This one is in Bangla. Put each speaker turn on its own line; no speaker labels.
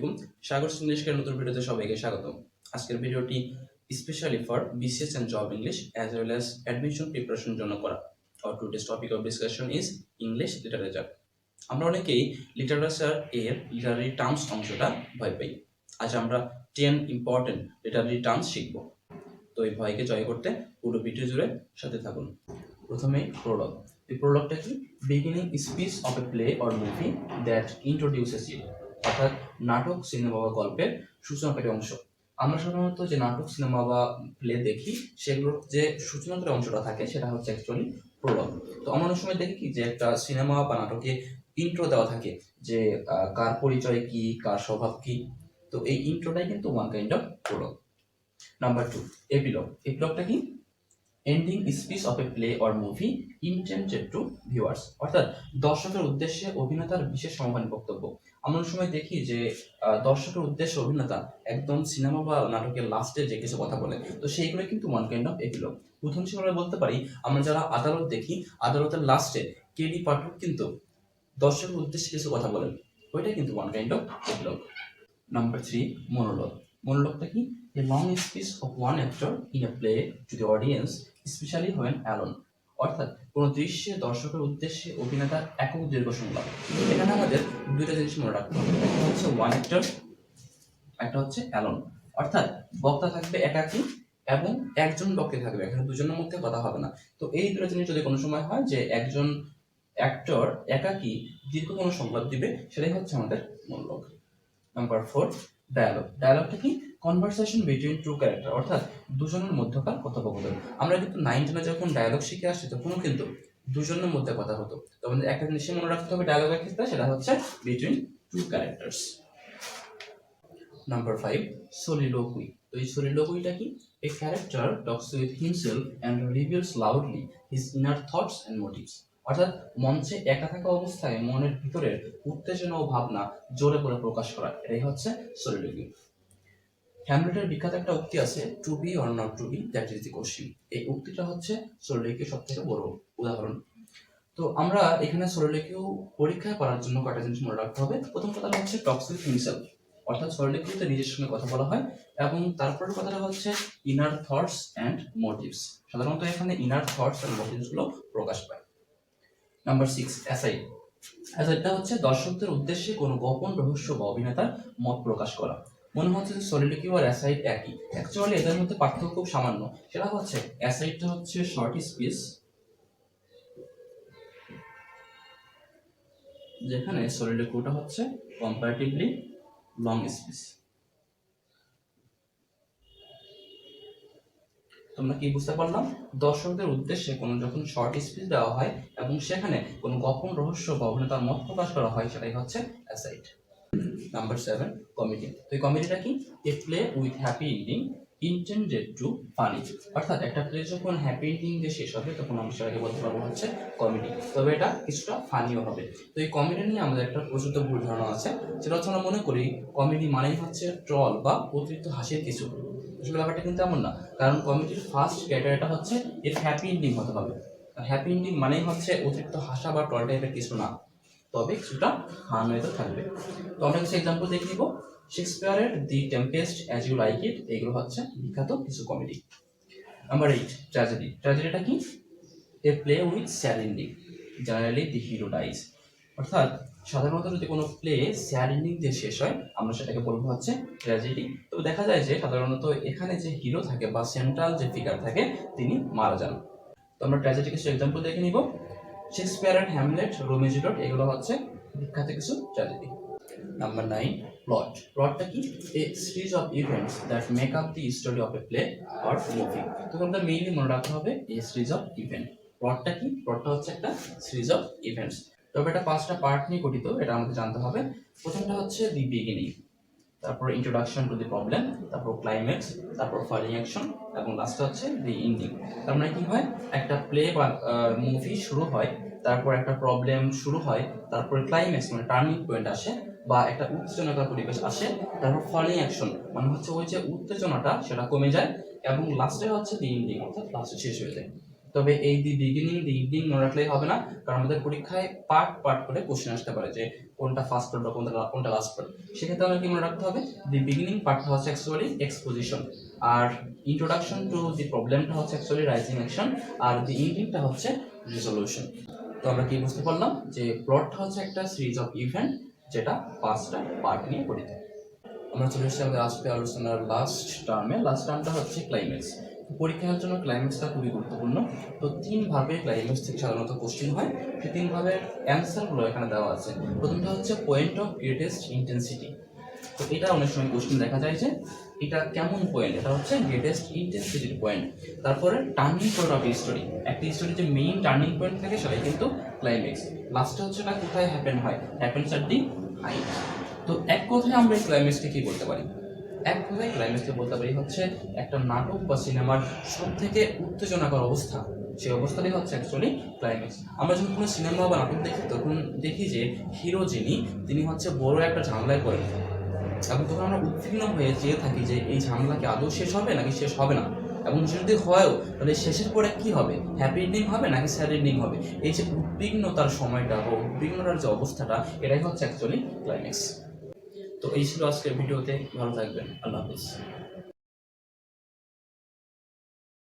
আলাইকুম। সাগর ইংলিশের নতুন ভিডিওতে সবাইকে স্বাগতম। আজকের ভিডিওটি specially for BCS and Job English as well as admission preparation জন্য করা। Our today's topic of discussion is English literature. আমরা অনেকেই লিটারেচার এর লিটারারি টার্মস অংশটা ভয় পাই। আজ আমরা 10 ইম্পর্টেন্ট লিটারারি টার্মস শিখব। তো এই ভয়কে জয় করতে পুরো ভিডিও জুড়ে সাথে থাকুন। প্রথমে প্রোলগ। এই প্রোলগটা কি? Beginning speech of a play or movie that introduces it, অর্থাৎ নাটক, সিনেমা বা গল্পের সূচনাকারী অংশ। আমরা সাধারণত যে নাটক, সিনেমা বা প্লে দেখি সেগুলোর যে সূচনাকারী অংশটা থাকে সেটা হচ্ছে অ্যাকচুয়ালি প্রোলগ। তো আমরা অনেক সময় দেখি কি যে একটা সিনেমা বা নাটকে ইন্ট্রো দেওয়া থাকে যে কার পরিচয় কি, কার স্বভাব কি। তো এই ইন্ট্রোটাই কিন্তু one kind of Prolog. Number 2, epilogue. এপিলগটা কি? Ending speech of a play or movie intended to viewers, অর্থাৎ দর্শকের উদ্দেশ্যে অভিনেতার বিশেষ সমকালীন বক্তব্য। আমরা অনেক সময় দেখি যে দর্শকের উদ্দেশ্যে অভিনেতা একদম সিনেমা বা নাটকের লাস্টে যে কিছু কথা বলে, তো সেইগুলো কিন্তু ওয়ান কাইন্ড অফ এপিলগ। প্রথম হিসেবে বলতে পারি আমরা যারা আদালত দেখি, আদালতের লাস্টে কেডি পাঠক কিন্তু দর্শকের উদ্দেশ্যে কিছু কথা বলেন, ওইটাই কিন্তু one kind of epilogue. Number 3, monologue. মনোলগটা কি? A long speech of one actor in a play to the audience, especially when alone, অর্থাৎ কোন দৃশ্যে দর্শকের উদ্দেশ্যে অভিনেতার একক দীর্ঘ সংলাপ। এখানে আমাদের দুইটা জিনিস মনে রাখতে হবে, একটা হচ্ছে ওয়ান অ্যাক্টর, একটা হচ্ছে অ্যালোন, অর্থাৎ বক্তা থাকবে একাকী এবং একজন বক্তা থাকবে, এখানে দুজনের মধ্যে কথা হবে না। তো এই দুটো জিনিস যদি কোনো সময় হয় যে একজন অ্যাক্টর একাকী দীর্ঘ কোনো সংলাপ দিবে, সেটাই হচ্ছে আমাদের মনোলগ। Number 4, dialogue. ডায়ালগটা কি? কনভারসেশন বিটুইন টু ক্যারেক্টার, অর্থাৎ দুজনের মধ্যকার কথোপকথন। আমরা কিন্তু 9-10 যখন ডায়ালগ শিখে আসছি তখনও কিন্তু দুজনের মধ্যে কথা হতো। তো আমাদের একটা জিনিস মনে রাখতে হবে ডায়ালগের ক্ষেত্রে, সেটা হচ্ছে between two characters. Number 5, soliloquy। তো এই soliloquy-টা কি? A character talks with himself and reveals loudly his inner thoughts and motives, অর্থাৎ মঞ্চে একা থাকা অবস্থায় মনের ভিতরের উত্তেজনা ও ভাবনা জোরে করে প্রকাশ করা, এটাই হচ্ছে soliloquy। হ্যামলেটের বিখ্যাত একটা উক্তি আছে, to be or not to be, that is the question. এই উক্তিটা হচ্ছে soliloquy সবথেকে বড় উদাহরণ। তো আমরা এখানে soliloquy পরীক্ষায় করার জন্য কয়েকটা জিনিস মনে রাখতে হবে। প্রথম কথাটা হচ্ছে টক্স উইথ হিমসেলফ, অর্থাৎ soliloquy-তে নিজের সঙ্গে কথা বলা হয়, এবং তারপরের কথাটা হচ্ছে ইনার থটস অ্যান্ড মোটিভস। সাধারণত এখানে ইনার থটস অ্যান্ড মোটিভস গুলো প্রকাশ পায়। Number 6, aside. অ্যাসাইডটা হচ্ছে দর্শকদের উদ্দেশ্যে কোনো গোপন রহস্য বা অভিনেতার মত প্রকাশ করা। মনে হচ্ছে যে soliloquy আর অ্যাসাইড একই, অ্যাকচুয়ালি এদের মধ্যে পার্থক্য খুব সামান্য। সেটা হচ্ছে অ্যাসাইডটা হচ্ছে শর্ট স্পিচ, যেখানে soliloquy-টা হচ্ছে কম্পারেটিভলি লং স্পিচ। তোমরা কি বুঝতে পারলাম? দর্শকদের উদ্দেশ্যে কোনো যখন শর্ট স্পিচ দেওয়া হয় এবং সেখানে কোনো গোপন রহস্য বা অভিনেতার মত প্রকাশ করা হয়, সেটাই হচ্ছে অ্যাসাইড। Number 7, comedy. তো এই কমেডিটা কি? A play with happy ending intended to funny, অর্থাৎ একটা প্লে যখন হ্যাপি এন্ডিং দিয়ে শেষ হবে তখন আমরা সেটাকে বলতে পারবো হচ্ছে কমেডি, তবে এটা কিছুটা ফানিও হবে। তো এই কমেডি নিয়ে আমাদের একটা প্রচলিত ভুল ধারণা আছে, সেটা হচ্ছে আমরা মনে করি কমেডি মানেই হচ্ছে ট্রল বা অতিরিক্ত হাসির কিছু। আসলে ব্যাপারটা কিন্তু এমন না, কারণ কমেডির ফার্স্ট ক্রাইটেরিয়াটা হচ্ছে এর হ্যাপি এন্ডিং হতে হবে। হ্যাপি এন্ডিং মানেই হচ্ছে অতিরিক্ত হাসা বা ট্রল টাইপের কিছু না, তবে কিছুটা ফান হয়ে থাকবে। তো আমরা কিছু এক্সাম্পল দেখে নিব। শেক্সপিয়ারের the Tempest, as you like it, এগুলো হচ্ছে বিখ্যাত কিছু কমেডি। Number 8, tragedy. ট্র্যাজেডিটা কি? A play with sad ending, generally the hero dies, অর্থাৎ সাধারণত যদি কোনো প্লে স্যাড এন্ডিং দিয়ে শেষ হয় আমরা সেটাকে বলবো হচ্ছে ট্র্যাজেডি। তো দেখা যায় যে সাধারণত এখানে যে হিরো থাকে বা সেন্ট্রাল যে ফিগার থাকে তিনি মারা যান। তো আমরা ট্র্যাজেডি কিছু এক্সাম্পল দেখে নিব। শেক্সপিয়ারের হ্যামলেট, রোমিও জুলিয়েট, এগুলো হচ্ছে বিখ্যাত কিছু ট্র্যাজেডি। Number 9, plot. প্লটটা কি? A series of events that make up the story of a play or movie. তো আমাদের মেইনলি মনে রাখতে হবে এই সিরিজ অফ ইভেন্ট। প্লটটা কি? প্লটটা হচ্ছে একটা সিরিজ অফ ইভেন্টস, তবে এটা 5টা পার্ট নিয়ে গঠিত, এটা আমাদের জানতে হবে। প্রথমটা হচ্ছে দি বিগিনিং, তারপর ইন্ট্রোডাকশন টু দি প্রবলেম, তারপর ক্লাইম্যাক্স, তারপর ফাইনাল অ্যাকশন, এবং লাস্টে হচ্ছে দি এন্ডিং। তার মানে কি হয়, একটা প্লে বা মুভি শুরু হয়, তারপর একটা প্রবলেম শুরু হয়, তারপর ক্লাইম্যাক্স মানে টার্নিং পয়েন্ট আসে বা একটা উত্তেজনাকার পরিবেশ আসে, তারপর ফাইনাল অ্যাকশন মানে হচ্ছে ওই যে উত্তেজনাটা সেটা কমে যায়, এবং লাস্টে হচ্ছে দি এন্ডিং, অর্থাৎ লাস্টে শেষ হয়ে যায়। তবে এই দি বিগিনিং দি ইভিনিং মনে রাখলেই হবে না, কারণ আমাদের পরীক্ষায় পার্ট পার্ট করে কোশ্চেন আসতে পারে যে কোনটা ফার্স্ট পার্ট বা কোনটা লাস্ট পার্ট। সেক্ষেত্রে আমাদের কি মনে রাখতে হবে, দি বিগিনিং পার্টটা হচ্ছে অ্যাকচুয়ালি এক্সপোজিশন, আর ইন্ট্রোডাকশন টু দি প্রবলেমটা হচ্ছে অ্যাকচুয়ালি রাইজিং অ্যাকশন, আর দি ইন্ডিংটা হচ্ছে রেজলিউশন। তো আমরা কি বুঝতে পারলাম যে প্লটটা হচ্ছে একটা সিরিজ অফ ইভেন্ট যেটা 5টা পার্ট নিয়ে গঠিত। আমরা চলে এসেছি আমাদের আজকে আলোচনার লাস্ট টার্মটা হচ্ছে ক্লাইম্যাক্স। পরীক্ষার জন্য ক্লাইম্যাক্সটা খুবই গুরুত্বপূর্ণ। তো 3 ভাবে ক্লাইম্যাক্স থেকে সাধারণত কোশ্চেন হয়, সেই 3 ভাবের অ্যান্সারগুলো এখানে দেওয়া আছে। প্রথমটা হচ্ছে পয়েন্ট অফ গ্রেটেস্ট ইন্টেন্সিটি। তো এটা অনেক সময় কোশ্চেন দেখা যায় যে এটা কেমন পয়েন্ট, এটা হচ্ছে গ্রেটেস্ট ইন্টেন্সিটির পয়েন্ট। তারপরে টার্নিং পয়েন্ট অফ স্টোরি, একটা স্টোরির যে মেইন টার্নিং পয়েন্ট থাকে সেটাই কিন্তু ক্লাইম্যাক্স। লাস্টে হচ্ছে এটা কোথায় হ্যাপেন্স অ্যাট দি হাইট। তো এক কথায় আমরা এই ক্লাইম্যাক্সকে কি বলতে পারি? এক কথায় ক্লাইম্যাক্সকে বলতে পারি হচ্ছে একটা নাটক বা সিনেমার সব থেকে উত্তেজনাকর অবস্থা, সেই অবস্থাটাই হচ্ছে অ্যাকচুয়ালি ক্লাইম্যাক্স। আমরা যখন কোনো সিনেমা বা নাটক দেখি তখন দেখি যে হিরো তিনি হচ্ছে বড় একটা ঝামেলায় পড়েন, এবং তখন আমরা উদ্বিগ্ন হয়ে চেয়ে থাকি যে এই ঝামেলাকে আদৌ শেষ হবে নাকি শেষ হবে না, এবং যদি হয়ও তাহলে শেষের পরে কি হবে, হ্যাপি এন্ডিং হবে নাকি স্যাড এন্ডিং হবে। এই যে উদ্বিগ্নতার সময়টা বা উদ্বিগ্নতার যে অবস্থাটা, এটাই হচ্ছে অ্যাকচুয়ালি ক্লাইম্যাক্স। তো এই ছিল আজকের ভিডিওতে, ভালো থাকবেন, আল্লাহ হাফিজ।